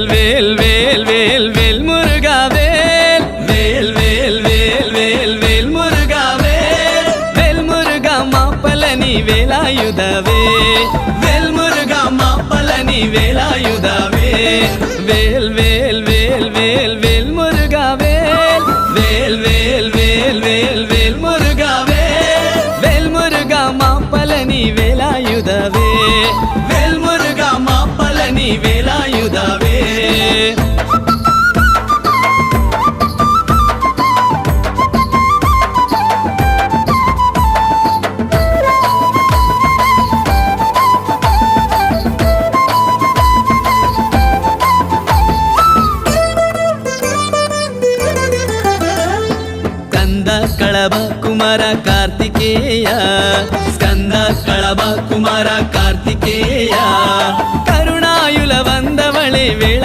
வேல் வேல் வேல் வேல் முருகா வேல் வேல் வேல் வேல் வேல் வேல் முருகா வேல் வேல் முருகா மாப்பலனி வேலாயுதவே வேல் முருகா மாப்பலனி வேலாயுதவே வேல் வேல் வேல் வேல் வேல் முருகா வேல் வேல் வேல் வேல் வேல் வேல் முருகா வேல் வேல் முருகா மாப்பலனி வேலாயுதவே வேல் முருகா மாப்பலனி வேலாயுதவே కళభ కుమార కార్తికేయ స్కంద కళభ కుమార కార్తికేయ కరుణాయుల వందవళే వేళ